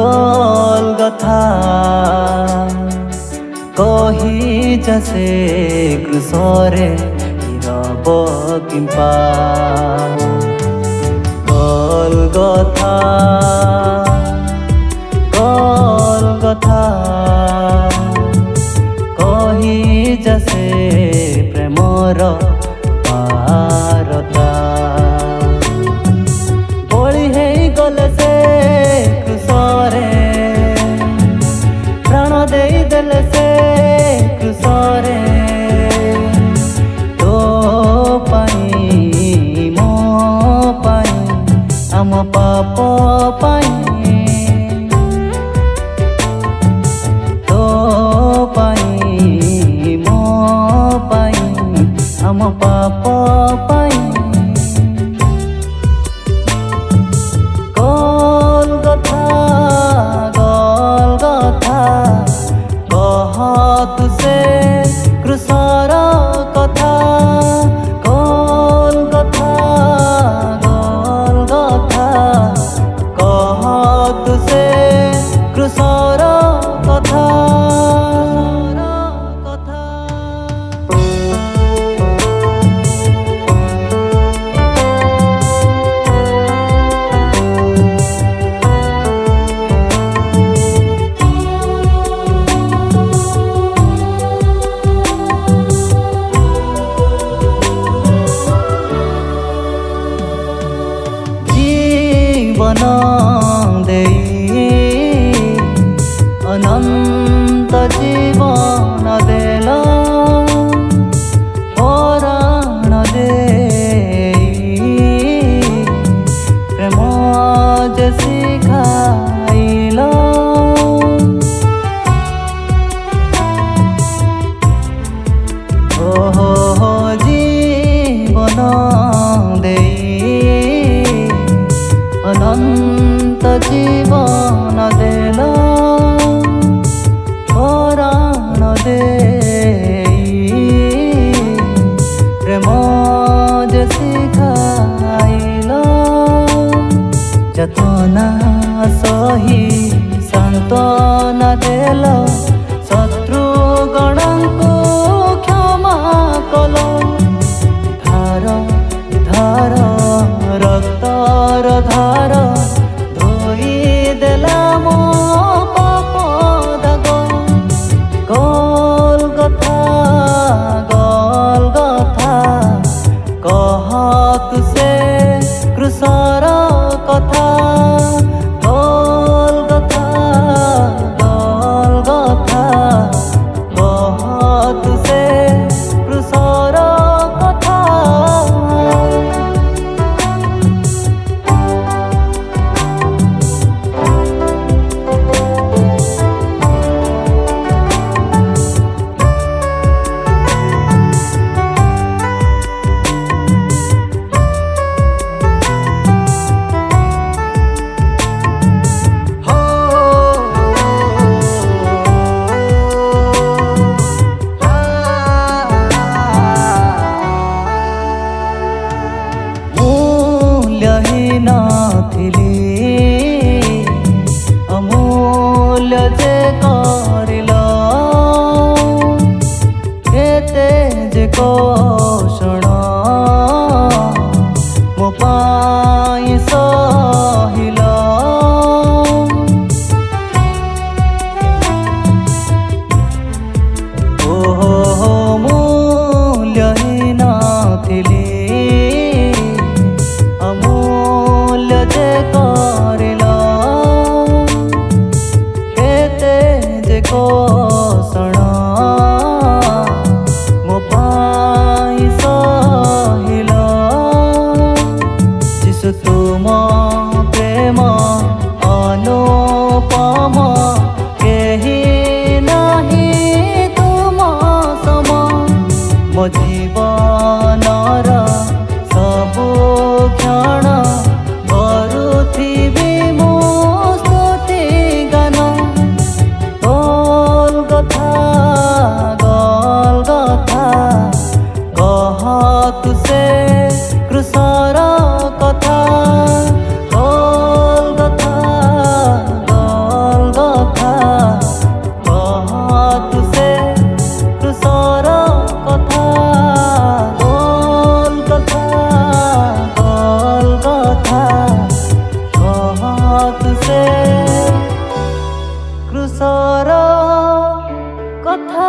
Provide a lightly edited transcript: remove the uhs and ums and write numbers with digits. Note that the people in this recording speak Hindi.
गोलगथा कही जसे क्रुसरे नीरव किंपा गोलगथा गोलगथा कही जसे प्रेमर पारता बळी है गले से क्रुसरे प्राण दे देले से क्रुसरे तो पाई मो पाई आम पाप पाई तो पाई मो पाई आम पाप पाई तुसे क्रुसर कथा गोलगथा गोलगथा कह तुसे क्रुसर कथा जीवन देई अनंत जीवन देल पराण देई प्रेम जे शिखाइल ओहो जीवन देई अनंत जीवन देल पराण देई प्रेम जे शिखाइल जतना सही सांत्वना देल शत्रु गणको क्षमा कल धार धार रक्तर धार धोई देला मो पाप दाग गोलगथा गोलगथा कह तुसे क्रुसर कथा गोलगथा गोलगथा ଧୂସର କଥା